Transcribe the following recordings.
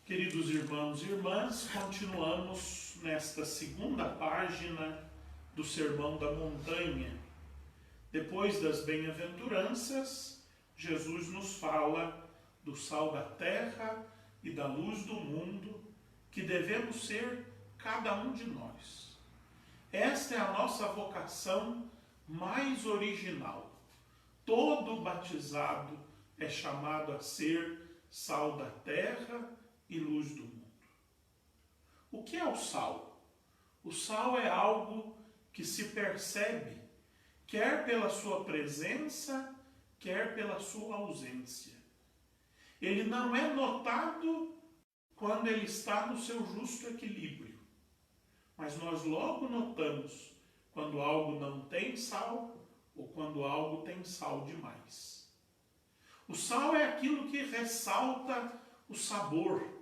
Queridos irmãos e irmãs, continuamos nesta segunda página do Sermão da Montanha. Depois das bem-aventuranças, Jesus nos fala do sal da terra e da luz do mundo, que devemos ser cada um de nós. Esta é a nossa vocação mais original. Todo batizado é chamado a ser sal da terra e luz do mundo. O que é o sal? O sal é algo que se percebe, quer pela sua presença, quer pela sua ausência. Ele não é notado quando ele está no seu justo equilíbrio, mas nós logo notamos quando algo não tem sal ou quando algo tem sal demais. O sal é aquilo que ressalta o sabor.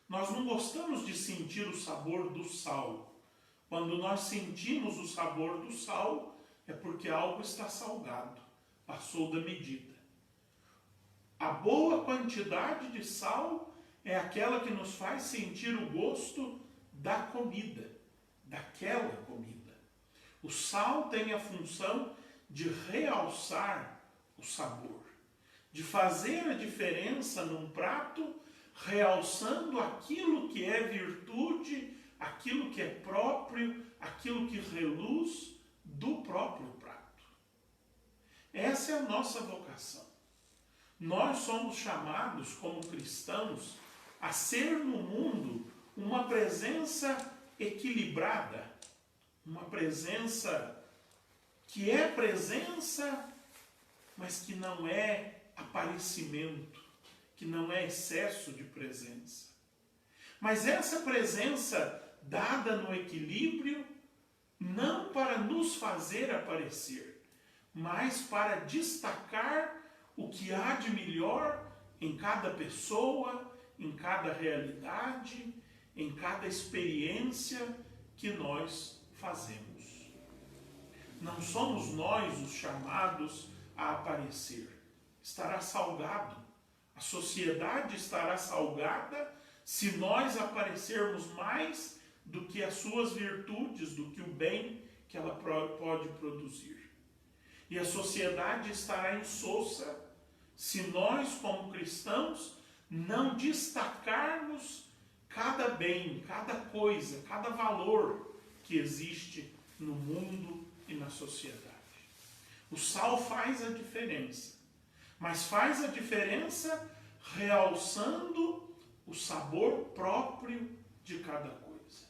Nós não gostamos de sentir o sabor do sal. Quando nós sentimos o sabor do sal, é porque algo está salgado, passou da medida. A boa quantidade de sal é aquela que nos faz sentir o gosto da comida, daquela comida. O sal tem a função de realçar o sabor, de fazer a diferença num prato, realçando aquilo que é virtude, aquilo que é próprio, aquilo que reluz do próprio prato. Essa é a nossa vocação. Nós somos chamados, como cristãos, a ser no mundo uma presença equilibrada, uma presença que é presença, mas que não é aparecimento, que não é excesso de presença. Mas essa presença dada no equilíbrio, não para nos fazer aparecer, mas para destacar o que há de melhor em cada pessoa, em cada realidade, em cada experiência que nós fazemos. Não somos nós os chamados a aparecer. Estará salgado. A sociedade estará salgada se nós aparecermos mais do que as suas virtudes, do que o bem que ela pode produzir. E a sociedade estará insossa se nós, como cristãos, não destacarmos cada bem, cada coisa, cada valor que existe no mundo e na sociedade. O sal faz a diferença, mas faz a diferença realçando o sabor próprio de cada coisa,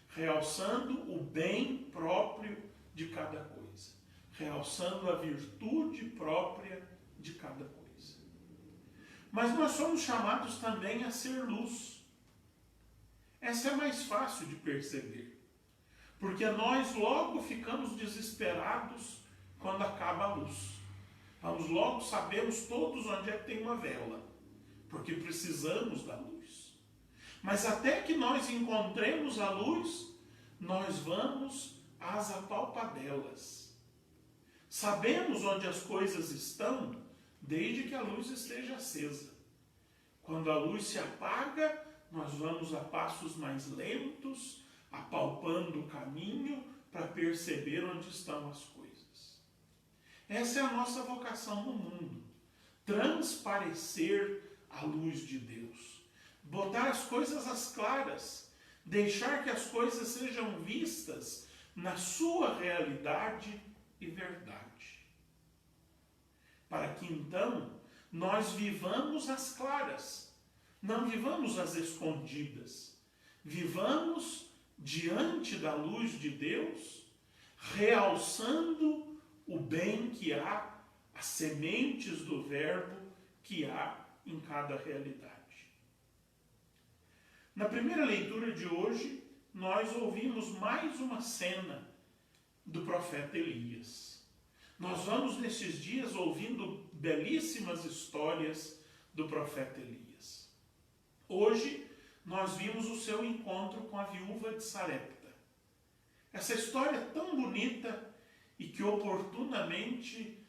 realçando o bem próprio de cada coisa, realçando a virtude própria de cada coisa. Mas nós somos chamados também a ser luz. Essa é mais fácil de perceber, porque nós logo ficamos desesperados quando acaba a luz. Nós logo sabemos todos onde é que tem uma vela, porque precisamos da luz. Mas até que nós encontremos a luz, nós vamos às apalpadelas. Sabemos onde as coisas estão, desde que a luz esteja acesa. Quando a luz se apaga, nós vamos a passos mais lentos, apalpando o caminho para perceber onde estão as coisas. Essa é a nossa vocação no mundo. Transparecer a luz de Deus. Botar as coisas às claras. Deixar que as coisas sejam vistas na sua realidade e verdade. Para que então nós vivamos às claras, não vivamos às escondidas, vivamos diante da luz de Deus, realçando o bem que há, as sementes do verbo que há em cada realidade. Na primeira leitura de hoje, nós ouvimos mais uma cena do profeta Elias. Nós vamos nesses dias ouvindo belíssimas histórias do profeta Elias. Hoje nós vimos o seu encontro com a viúva de Sarepta. Essa história tão bonita e que oportunamente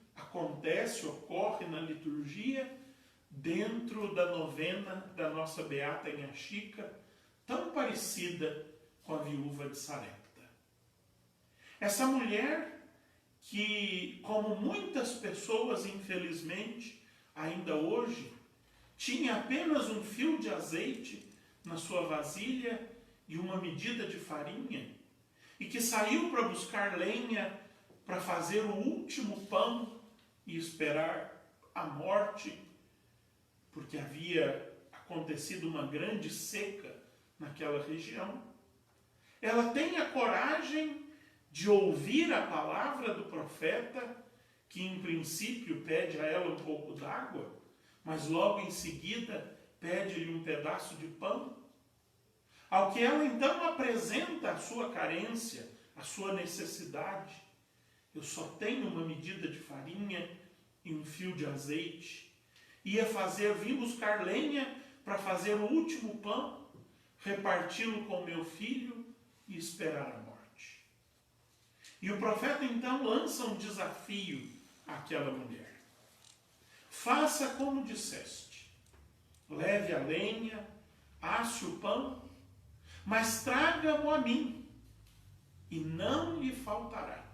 ocorre na liturgia dentro da novena da nossa Beata Inha Chica, tão parecida com a viúva de Sarepta. Essa mulher que, como muitas pessoas, infelizmente, ainda hoje, tinha apenas um fio de azeite na sua vasilha e uma medida de farinha, e que saiu para buscar lenha para fazer o último pão e esperar a morte, porque havia acontecido uma grande seca naquela região. Ela tem a coragem de ouvir a palavra do profeta, que em princípio pede a ela um pouco d'água, mas logo em seguida pede-lhe um pedaço de pão. Ao que ela então apresenta a sua carência, a sua necessidade. Eu só tenho uma medida de farinha e um fio de azeite. Vim buscar lenha para fazer o último pão, reparti-lo com meu filho e esperar a morte. E o profeta então lança um desafio àquela mulher. Faça como disseste. Leve a lenha, asse o pão, mas traga-mo a mim, e não lhe faltará.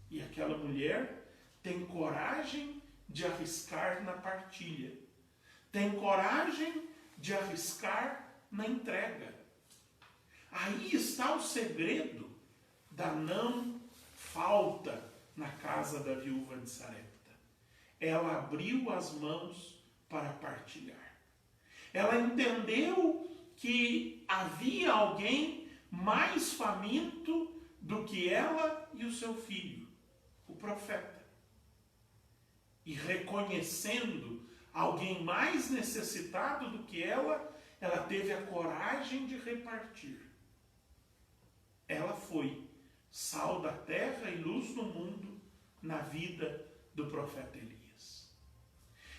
E aquela mulher tem coragem de arriscar na partilha, tem coragem de arriscar na entrega. Aí está o segredo da não falta na casa da viúva de Sarepta. Ela abriu as mãos para partilhar. Ela entendeu que havia alguém mais faminto do que ela e o seu filho, o profeta. E reconhecendo alguém mais necessitado do que ela teve a coragem de repartir. Ela foi sal da terra e luz do mundo na vida do profeta Elias.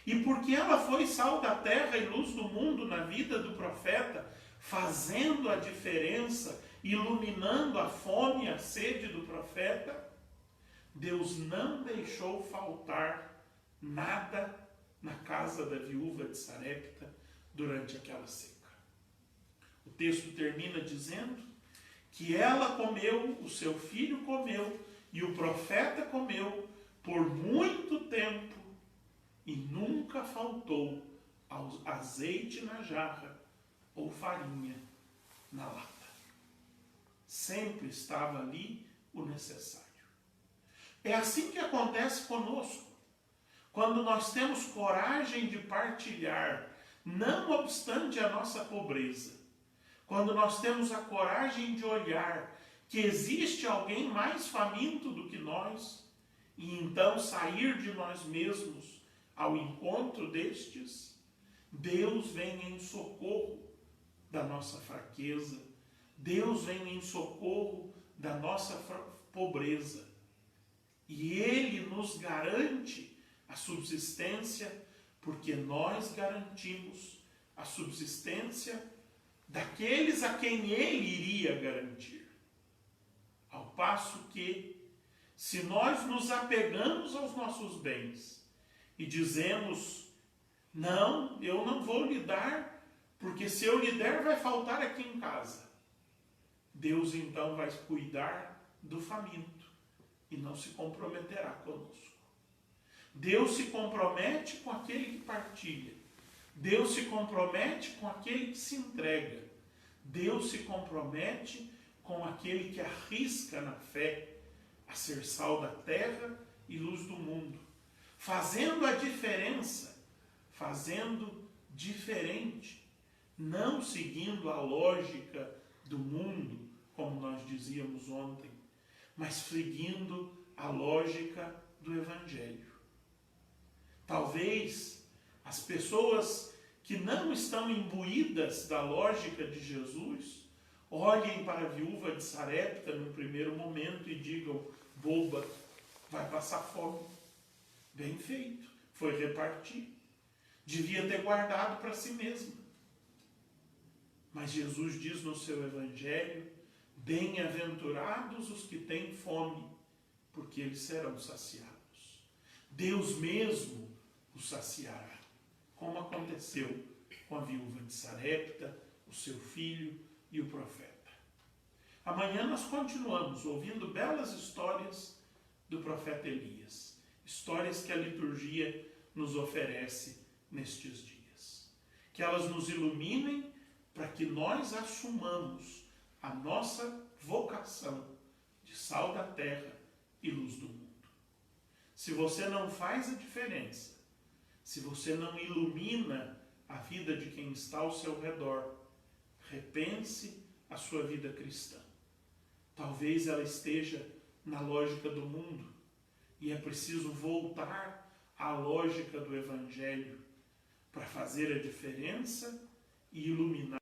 E porque ela foi sal da terra e luz do mundo na vida do profeta, fazendo a diferença, iluminando a fome e a sede do profeta, Deus não deixou faltar nada na casa da viúva de Sarepta durante aquela seca. O texto termina dizendo que ela comeu, o seu filho comeu e o profeta comeu por muito tempo e nunca faltou azeite na jarra ou farinha na lata. Sempre estava ali o necessário. É assim que acontece conosco. Quando nós temos coragem de partilhar, não obstante a nossa pobreza, quando nós temos a coragem de olhar que existe alguém mais faminto do que nós, e então sair de nós mesmos ao encontro destes, Deus vem em socorro da nossa fraqueza, Deus vem em socorro da nossa pobreza, e Ele nos garante a subsistência, porque nós garantimos a subsistência daqueles a quem Ele iria garantir. Ao passo que, se nós nos apegamos aos nossos bens e dizemos, não, eu não vou lhe dar, porque se eu lhe der vai faltar aqui em casa, Deus então vai cuidar do faminto e não se comprometerá conosco. Deus se compromete com aquele que partilha. Deus se compromete com aquele que se entrega. Deus se compromete com aquele que arrisca na fé a ser sal da terra e luz do mundo, fazendo a diferença, fazendo diferente, não seguindo a lógica do mundo, como nós dizíamos ontem, mas seguindo a lógica do Evangelho. Talvez as pessoas que não estão imbuídas da lógica de Jesus olhem para a viúva de Sarepta no primeiro momento e digam, boba, vai passar fome. Bem feito, foi repartir. Devia ter guardado para si mesma. Mas Jesus diz no seu Evangelho, bem-aventurados os que têm fome, porque eles serão saciados. Deus mesmo os saciará. como aconteceu com a viúva de Sarepta, o seu filho e o profeta. Amanhã nós continuamos ouvindo belas histórias do profeta Elias, histórias que a liturgia nos oferece nestes dias. Que elas nos iluminem para que nós assumamos a nossa vocação de sal da terra e luz do mundo. Se você não faz a diferença, se você não ilumina a vida de quem está ao seu redor, repense a sua vida cristã. Talvez ela esteja na lógica do mundo e é preciso voltar à lógica do Evangelho para fazer a diferença e iluminar